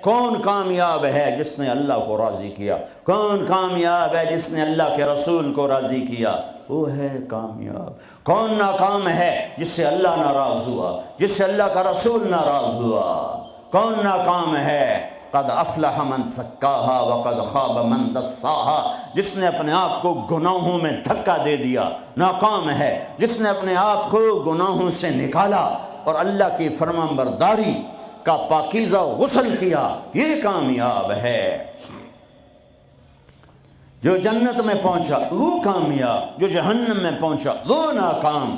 کون کامیاب ہے جس نے اللہ کو راضی کیا؟ کون کامیاب ہے جس نے اللہ کے رسول کو راضی کیا؟ وہ ہے کامیاب۔ کون ناکام ہے جس سے اللہ ناراض ہوا، جس سے اللہ کا رسول ناراض ہوا؟ کون ناکام ہے؟ قد افلح من زکاہا وقد خواب من دساہا، جس نے اپنے آپ کو گناہوں میں دھکا دے دیا ناکام ہے، جس نے اپنے آپ کو گناہوں سے نکالا اور اللہ کی فرمانبرداری کا پاکیزہ غسل کیا، یہ کامیاب ہے۔ جو جنت میں پہنچا وہ کامیاب، جو جہنم میں پہنچا وہ ناکام۔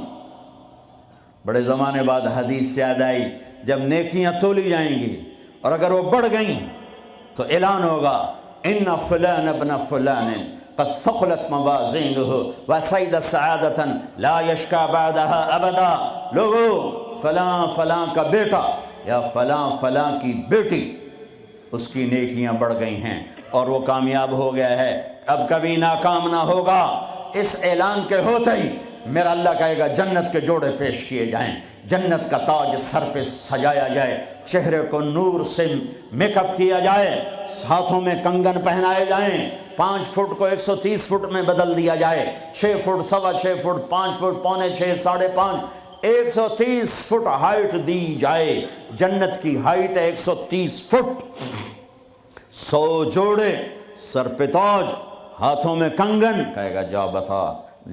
بڑے زمانے بعد حدیث سے یاد آئی، جب نیکیاں تولی جائیں گی اور اگر وہ بڑھ گئیں تو اعلان ہوگا ان فلان ابن فلان قد ثقلت موازینہ وسعد سعادۃ لا یشکا بعدها ابدا۔ لوگو، فلاں فلاں کا بیٹا یا فلاں فلاں کی بیٹی، اس کی نیکیاں بڑھ گئی ہیں اور وہ کامیاب ہو گیا ہے، اب کبھی ناکام نہ ہوگا۔ اس اعلان کے ہوتے ہی میرا اللہ کہے گا جنت کے جوڑے پیش کیے جائیں، جنت کا تاج سر پہ سجایا جائے، چہرے کو نور سے میک اپ کیا جائے، ہاتھوں میں کنگن پہنائے جائیں، 5 فٹ کو 130 فٹ میں بدل دیا جائے، 6 feet, 6.25 feet, 5 feet, 5.25، 5.5، 130 feet height دی جائے۔ جنت کی ہائٹ ہے 130 فٹ۔ 100 جوڑے، سر پہ تاج، ہاتھوں میں کنگن، کہے گا جا بتا،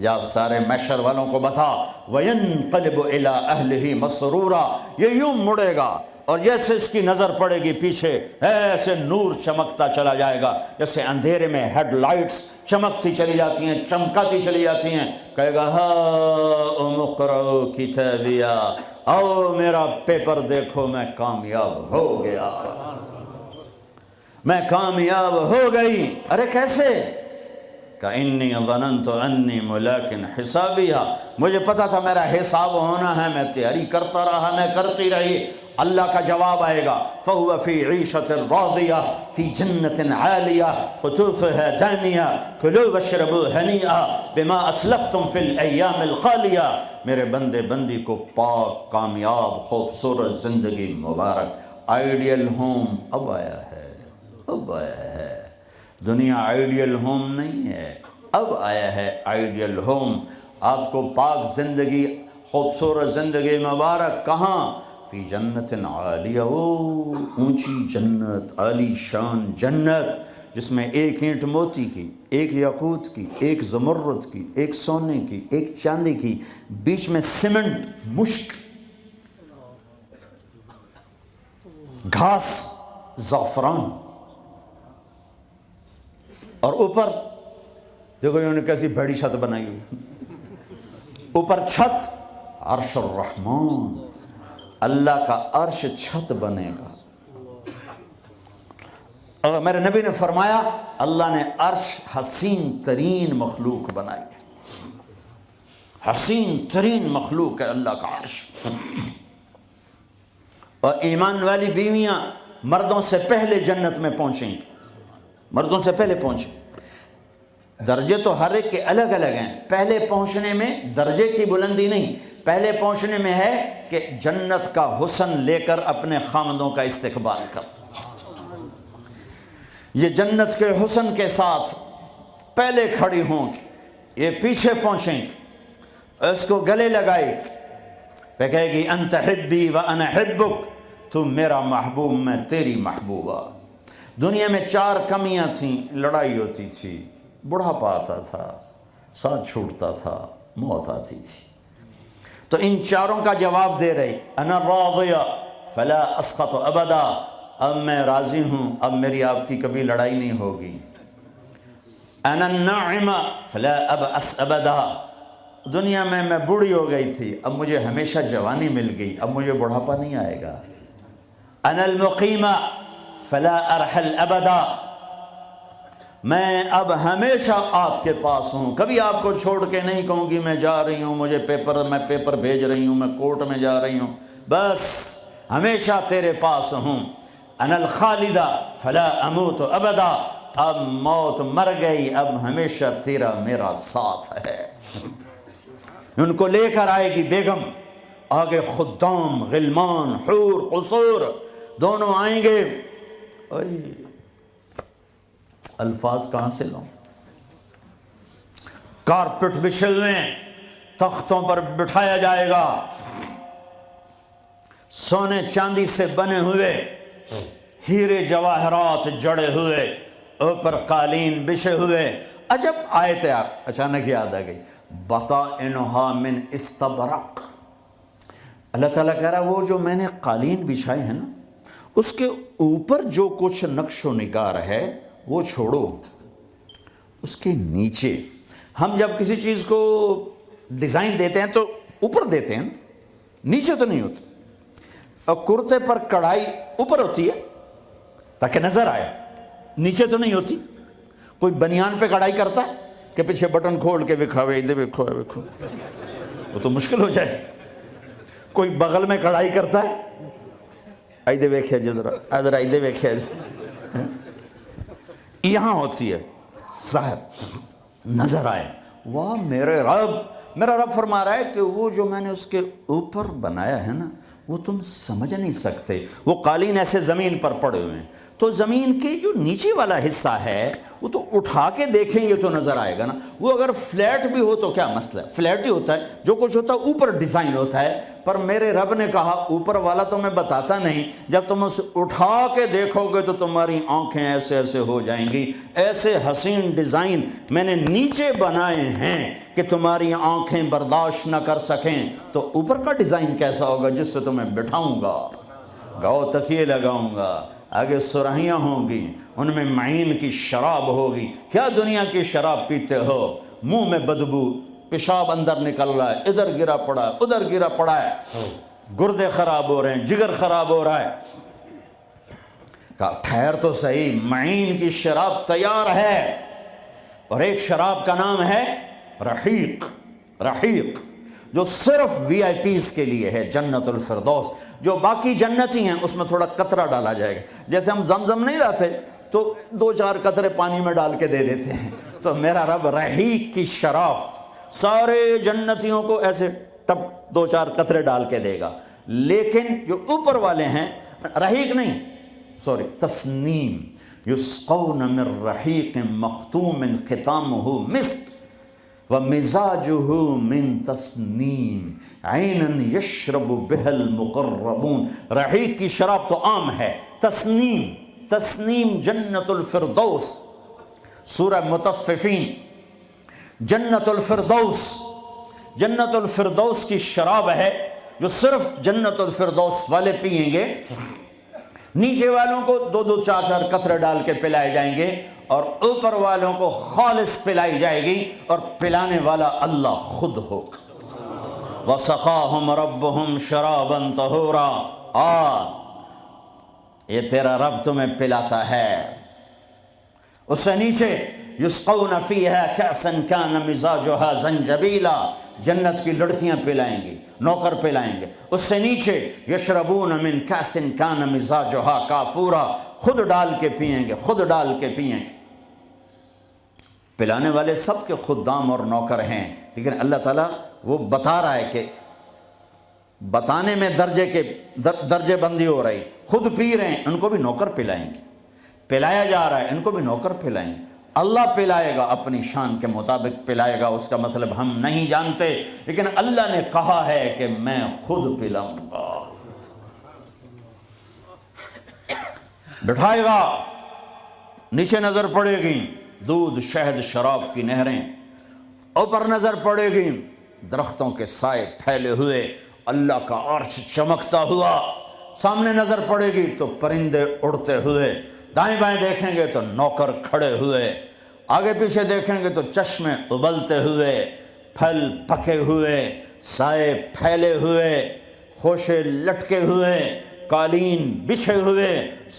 یا سارے محشر والوں کو بتا۔ وَيَنْقَلِبُ إِلَىٰ أَهْلِهِ مَسْرُورًا، یہ یوں مڑے گا اور جیسے اس کی نظر پڑے گی پیچھے ایسے نور چمکتا چلا جائے گا، جیسے اندھیرے میں ہیڈ لائٹس چمکتی چلی جاتی ہیں، چمکاتی چلی جاتی ہیں۔ کہے گا ہاؤم اقرؤوا کتابیہ، آؤ میرا پیپر دیکھو، میں کامیاب ہو گیا، میں کامیاب ہو گئی۔ ارے کیسے؟ کہ انی ظننت انی ملاق حسابیہ، مجھے پتا تھا میرا حساب ہونا ہے، میں تیاری کرتا رہا، میں کرتی رہی۔ اللہ کا جواب آئے گا فَهُوَ فِي عِيشَةٍ رَاضِيَةٍ فِي جَنَّةٍ عَالِيَةٍ قُطُوفُهَا دَانِيَةٌ كُلُوا وَاشْرَبُوا هَنِيئًا بِمَا أَسْلَفْتُمْ فِي الْأَيَّامِ الْخَالِيَةِ۔ میرے بندے بندی کو پاک، کامیاب، خوبصورت زندگی مبارک۔ آئیڈیل ہوم اب آیا ہے، اب آیا ہے۔ دنیا آئیڈیل ہوم نہیں ہے، اب آیا ہے آئیڈیل ہوم۔ آپ کو پاک زندگی، خوبصورت زندگی مبارک کہاں؟ فی جنت عالیہ، اونچی جنت، عالی شان جنت، جس میں ایک اینٹ موتی کی، ایک یاقوت کی، ایک زمرد کی، ایک سونے کی، ایک چاندی کی، بیچ میں سیمنٹ، مشک، گھاس، زعفران، اور اوپر دیکھو انہوں نے کیسی بڑی چھت بنائی ہوئی، اوپر چھت عرش الرحمن، اللہ کا عرش چھت بنے گا۔ اور میرے نبی نے فرمایا اللہ نے عرش حسین ترین مخلوق بنائی ہے، حسین ترین مخلوق ہے اللہ کا عرش۔ اور ایمان والی بیویاں مردوں سے پہلے جنت میں پہنچیں گی، مردوں سے پہلے پہنچیں۔ درجے تو ہر ایک کے الگ الگ ہیں، پہلے پہنچنے میں درجے کی بلندی نہیں، پہلے پہنچنے میں ہے کہ جنت کا حسن لے کر اپنے خامدوں کا استقبال کر۔ یہ جنت کے حسن کے ساتھ پہلے کھڑی ہوں گی، یہ پیچھے پہنچیں گی، اس کو گلے لگائے گی، پہ کہے گی انت حبی و انا حبک، تو میرا محبوب میں تیری محبوبہ۔ دنیا میں 4 کمیاں تھیں، لڑائی ہوتی تھی، بڑھاپا آتا تھا، ساتھ چھوٹتا تھا، موت آتی تھی، تو ان 4 کا جواب دے رہی، انا راضیہ فلا اسقط ابدا، اب میں راضی ہوں، اب میری آپ کی کبھی لڑائی نہیں ہوگی۔ انا الناعمہ فلا ابأس ابدا، دنیا میں بوڑھی ہو گئی تھی، اب مجھے ہمیشہ جوانی مل گئی، اب مجھے بڑھاپا نہیں آئے گا۔ انا المقیمہ فلا ارحل ابدا، میں اب ہمیشہ آپ کے پاس ہوں، کبھی آپ کو چھوڑ کے نہیں کہوں گی میں جا رہی ہوں، میں پیپر بھیج رہی ہوں، میں کورٹ میں جا رہی ہوں، بس ہمیشہ تیرے پاس ہوں۔ انا الخالدہ فلا اموت ابدا، اب موت مر گئی، اب ہمیشہ تیرا میرا ساتھ ہے۔ ان کو لے کر آئے گی بیگم، آگے خدام، غلمان، حور، قصور دونوں آئیں گے اوئے الفاظ کہاں سے لوں؟ کارپٹ بچھے ہوئے ہیں، تختوں پر بٹھایا جائے گا، سونے چاندی سے بنے ہوئے، ہیرے جواہرات جڑے ہوئے، اوپر قالین بچھے ہوئے۔ عجب آیت اچانک یاد آ گئی، بطائنہا من استبرق۔ اللہ تعالیٰ کہہ رہا وہ جو میں نے قالین بچھائے ہیں نا، اس کے اوپر جو کچھ نقش و نگار ہے وہ چھوڑو، اس کے نیچے ہم جب کسی چیز کو ڈیزائن دیتے ہیں تو اوپر دیتے ہیں، نیچے تو نہیں ہوتا۔ اور کرتے پر کڑھائی اوپر ہوتی ہے تاکہ نظر آئے، نیچے تو نہیں ہوتی۔ کوئی بنیان پہ کڑھائی کرتا ہے کہ پیچھے بٹن کھول کے دکھاوے ادھر دیکھو دیکھو، وہ تو مشکل ہو جائے۔ کوئی بغل میں کڑھائی کرتا ہے، ایدے ویکھے جی ذرا ادھر ایدے ویکھے جی، یہاں ہوتی ہے ظاہر نظر آئے۔ واہ میرے رب، میرا رب فرما رہا ہے کہ وہ جو میں نے اس کے اوپر بنایا ہے نا وہ تم سمجھ نہیں سکتے۔ وہ قالین ایسے زمین پر پڑے ہوئے ہیں، تو زمین کے جو نیچے والا حصہ ہے وہ تو اٹھا کے دیکھیں گے تو نظر آئے گا نا۔ وہ اگر فلیٹ بھی ہو تو کیا مسئلہ ہے، فلیٹ ہی ہوتا ہے، جو کچھ ہوتا ہے اوپر ڈیزائن ہوتا ہے۔ پر میرے رب نے کہا اوپر والا تو میں بتاتا نہیں، جب تم اسے اٹھا کے دیکھو گے تو تمہاری آنکھیں ایسے ایسے ہو جائیں گی۔ ایسے حسین ڈیزائن میں نے نیچے بنائے ہیں کہ تمہاری آنکھیں برداشت نہ کر سکیں، تو اوپر کا ڈیزائن کیسا ہوگا جس پہ تمہیں بٹھاؤں گا، گاؤ تکیے لگاؤں گا، آگے سرہیاں ہوں گی، ان میں معین کی شراب ہوگی۔ کیا دنیا کی شراب پیتے ہو، منہ میں بدبو، پیشاب اندر نکل رہا ہے، ادھر گرا پڑا ہے ادھر گرا پڑا ہے، گردے خراب ہو رہے ہیں، جگر خراب ہو رہا ہے۔ کہا ٹھہر تو صحیح، معین کی شراب تیار ہے، اور ایک شراب کا نام ہے رحیق۔ رحیق جو صرف وی آئی پیز کے لیے ہے، جنت الفردوس۔ جو باقی جنتی ہیں اس میں تھوڑا قطرہ ڈالا جائے گا، جیسے ہم زمزم نہیں لاتے تو 2-4 قطرے پانی میں ڈال کے دے دیتے ہیں، تو میرا رب رحیق کی شراب سارے جنتیوں کو ایسے ٹپ 2-4 قطرے ڈال کے دے گا۔ لیکن جو اوپر والے ہیں، رحیق نہیں سوری تسنیم، یسقون من رحیق مختوم ختامہ مسک ومزاجہ من تسنیم عینا یشرب بها المقربون۔ رحیق کی شراب تو عام ہے، تسنیم جنت الفردوس، سورہ مطففین، جنت الفردوس، جنت الفردوس کی شراب ہے جو صرف جنت الفردوس والے پئیں گے۔ نیچے والوں کو 2-2 4-4 قطرے ڈال کے پلائے جائیں گے، اور اوپر والوں کو خالص پلائی جائے گی، اور پلانے والا اللہ خود ہوگا۔ وَسَقَاهُمْ رَبُّهُمْ شَرَابًا طَهُورًا۔ یہ تیرا رب تمہیں پلاتا ہے۔ اس سے نیچے یسقون فیہا کأسا کان مزاجہا زنجبیلا، جنت کی لڑکیاں پلائیں گی، نوکر پلائیں گے۔ اس سے نیچے یشربون من کأس کان مزاجہا کافورا، خود ڈال کے پئیں گے، خود ڈال کے پئیں گے۔ پلانے والے سب کے خدام اور نوکر ہیں، لیکن اللہ تعالیٰ وہ بتا رہا ہے کہ بتانے میں درجے بندی ہو رہی، خود پی رہے ہیں ان کو بھی نوکر پلائیں گے، پلایا جا رہا ہے ان کو بھی نوکر پلائیں گے۔ اللہ پلائے گا، اپنی شان کے مطابق پلائے گا، اس کا مطلب ہم نہیں جانتے، لیکن اللہ نے کہا ہے کہ میں خود پلاؤں گا۔ بٹھائے گا، نیچے نظر پڑے گی دودھ شہد شراب کی نہریں، اوپر نظر پڑے گی درختوں کے سائے پھیلے ہوئے، اللہ کا عرش چمکتا ہوا، سامنے نظر پڑے گی تو پرندے اڑتے ہوئے، دائیں بائیں دیکھیں گے تو نوکر کھڑے ہوئے، آگے پیچھے دیکھیں گے تو چشمے ابلتے ہوئے، پھل پکے ہوئے، سائے پھیلے ہوئے، خوشے لٹکے ہوئے، قالین بچھے ہوئے،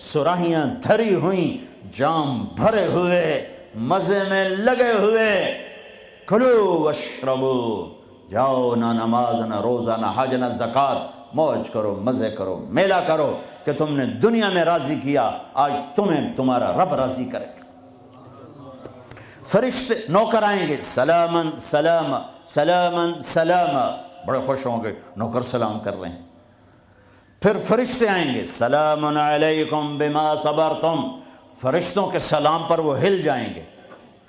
سراہیاں دھری ہوئیں، جام بھرے ہوئے، مزے میں لگے ہوئے۔ کھلو واشربو، جاؤ، نہ نماز نہ روزہ نہ حج نہ زکوٰۃ، موج کرو، مزے کرو، میلہ کرو کہ تم نے دنیا میں راضی کیا، آج تمہیں تمہارا رب راضی کرے گا۔ فرشتے نوکر آئیں گے، سلامن سلام سلامن سلام، بڑے خوش ہوں گے، نوکر سلام کر رہے ہیں۔ پھر فرشتے آئیں گے، سلام علیکم بما صبرتم، فرشتوں کے سلام پر وہ ہل جائیں گے،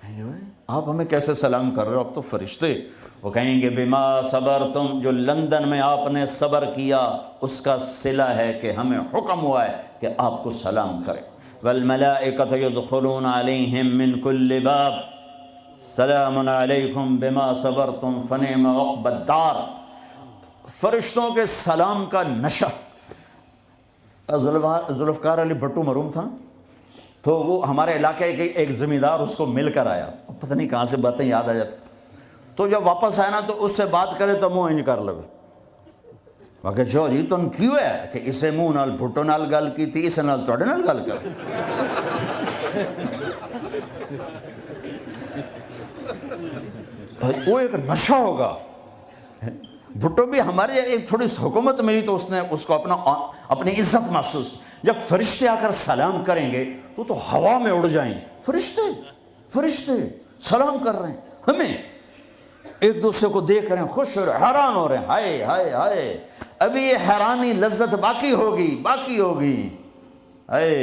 کہیں گے آپ ہمیں کیسے سلام کر رہے ہو، اب تو فرشتے، وہ کہیں گے بما صبرتم، جو لندن میں آپ نے صبر کیا اس کا صلہ ہے کہ ہمیں حکم ہوا ہے کہ آپ کو سلام کریں، والملائکۃ یدخلون علیہم من کل باب سلام علیکم بما صبرتم فنعم عقبی الدار۔ فرشتوں کے سلام کا نشہ، ذوالفقار علی بھٹو مرحوم تھا، تو وہ ہمارے علاقے کے ایک زمیندار اس کو مل کر آیا، پتہ نہیں کہاں سے باتیں یاد آ جاتی، تو جب واپس آیا نا تو اس سے بات کرے تو منہ انج کر لگے، میں کہ جو جی تم کیوں ہے کہ اسے منہ نال بھٹو نال گل کی تھی، اسے نال توڑے نال گل کر، وہ ایک نشہ ہوگا۔ بھٹو بھی ہمارے ایک تھوڑی سی حکومت ملی تو اس نے اس کو اپنی عزت محسوس کی، جب فرشتے آ کر سلام کریں گے تو ہوا میں اڑ جائیں گے، فرشتے سلام کر رہے ہیں، ہمیں ایک دوسرے کو دیکھ رہے ہیں، خوش ہو رہے ہیں، حیران ہو رہے ہیں، ہائے ہائے ہائے، ابھی یہ حیرانی لذت باقی ہوگی، ہائے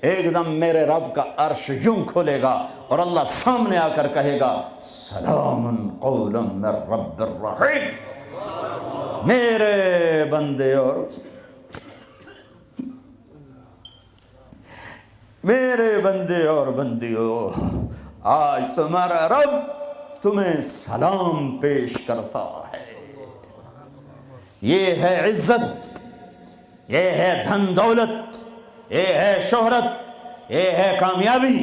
ایک دم میرے رب کا عرش یوں کھولے گا اور اللہ سامنے آ کر کہے گا سلام قولا من رب الرحیم، میرے بندے اور بندیوں، آج تمہارا رب تمہیں سلام پیش کرتا ہے۔ یہ ہے عزت، یہ ہے دھن دولت، یہ ہے شہرت، یہ ہے کامیابی،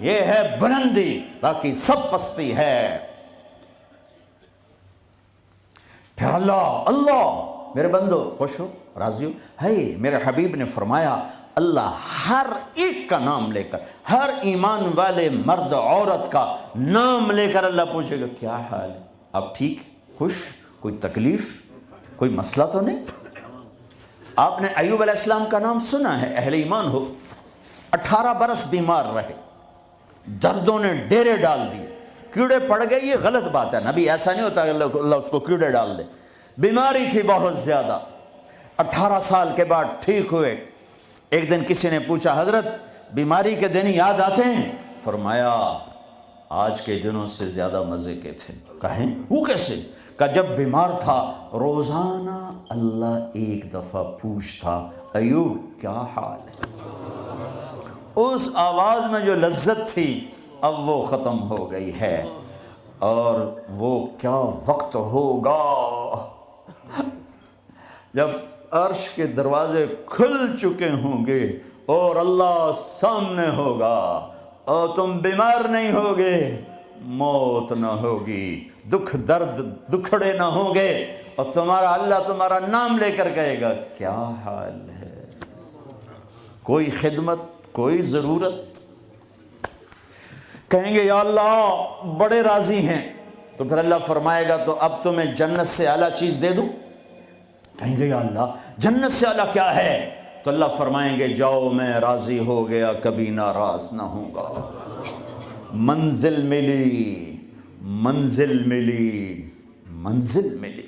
یہ ہے بلندی، باقی سب پستی ہے۔ پھر اللہ میرے بندو خوش ہو، راضی ہو، ہے میرے حبیب نے فرمایا اللہ ہر ایک کا نام لے کر، ہر ایمان والے مرد عورت کا نام لے کر اللہ پوچھے گا کیا حال ہے، آپ ٹھیک، خوش، کوئی تکلیف، کوئی مسئلہ تو نہیں؟ آپ نے ایوب علیہ السلام کا نام سنا ہے، اہل ایمان ہو، 18 برس بیمار رہے، دردوں نے ڈیرے ڈال دیے، کیڑے پڑ گئے، یہ غلط بات ہے، نبی ایسا نہیں ہوتا کہ اللہ اس کو کیڑے ڈال دے، بیماری تھی بہت زیادہ، 18 سال کے بعد ٹھیک ہوئے۔ ایک دن کسی نے پوچھا حضرت بیماری کے دن یاد آتے ہیں؟ فرمایا آج کے دنوں سے زیادہ مزے کے تھے۔ کہیں وہ کیسے؟ کہ جب بیمار تھا روزانہ اللہ ایک دفعہ پوچھتا ایوب کیا حال ہے، اس آواز میں جو لذت تھی اب وہ ختم ہو گئی ہے، اور وہ کیا وقت ہوگا جب عرش کے دروازے کھل چکے ہوں گے اور اللہ سامنے ہوگا اور تم بیمار نہیں ہوگے، موت نہ ہوگی، دکھ درد دکھڑے نہ ہوں گے، اور تمہارا اللہ تمہارا نام لے کر کہے گا کیا حال ہے، کوئی خدمت، کوئی ضرورت، کہیں گے یا اللہ بڑے راضی ہیں، تو پھر اللہ فرمائے گا تو اب تمہیں جنت سے اعلیٰ چیز دے دوں؟ کہیں گے یا اللہ جنت سے اعلیٰ کیا ہے؟ تو اللہ فرمائیں گے جاؤ میں راضی ہو گیا، کبھی ناراض نہ ہوں گا، منزل ملی، منزل ملی، منزل ملی،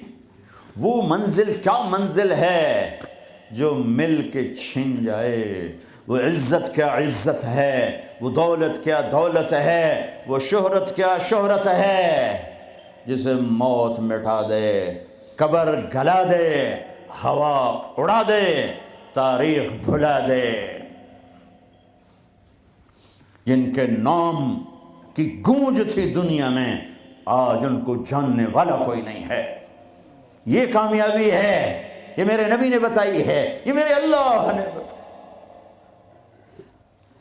وہ منزل کیا منزل ہے جو مل کے چھن جائے، وہ عزت کیا عزت ہے، وہ دولت کیا دولت ہے، وہ شہرت کیا شہرت ہے، جسے موت مٹا دے، قبر گلا دے، ہوا اڑا دے، تاریخ بھلا دے، جن کے نام کی گونج تھی دنیا میں آج ان کو جاننے والا کوئی نہیں ہے۔ یہ کامیابی ہے، یہ میرے نبی نے بتائی ہے، یہ میرے اللہ نے بتائی۔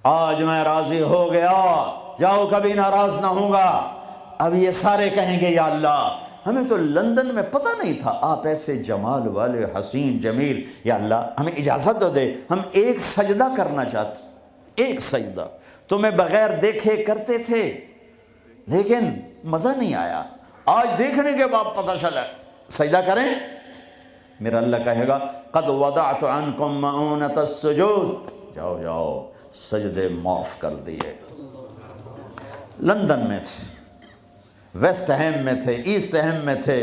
آج میں راضی ہو گیا، جاؤ کبھی ناراض نہ ہوں گا۔ اب یہ سارے کہیں گے یا اللہ ہمیں تو لندن میں پتہ نہیں تھا آپ ایسے جمال والے حسین جمیل، یا اللہ ہمیں اجازت دو دے، ہم ایک سجدہ کرنا چاہتے، ایک سجدہ تمہیں بغیر دیکھے کرتے تھے لیکن مزہ نہیں آیا، آج دیکھنے کے بعد پتہ چلا سجدہ کریں۔ میرا اللہ کہے گا قد وضعت عنکم مؤونۃ السجود، جاؤ جاؤ سجدے معاف کر دیے۔ لندن میں تھے، ویسٹ ہیم میں تھے، ایسٹ ہیم میں تھے،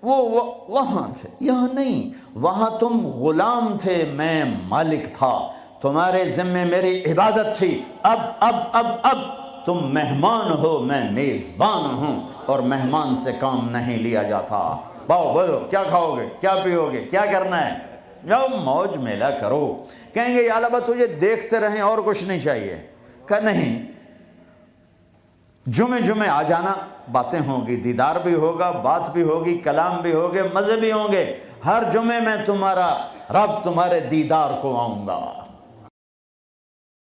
وہ وہاں تھے، یہاں نہیں۔ وہاں تم غلام تھے، میں مالک تھا، تمہارے ذمے میری عبادت تھی۔ اب تم مہمان ہو، میں میزبان ہوں، اور مہمان سے کام نہیں لیا جاتا۔ باؤ بولو کیا کھاؤ گے، کیا پیو گے، کیا کرنا ہے، جاؤ موج میلہ کرو۔ کہیں گے یا اللہ تجھے دیکھتے رہیں اور کچھ نہیں چاہیے، کہ نہیں، جمعے آ جانا، باتیں ہوں گی، دیدار بھی ہوگا، بات بھی ہوگی، کلام بھی ہوگے، مزے بھی ہوں گے۔ ہر جمعے میں تمہارا رب تمہارے دیدار کو آؤں گا۔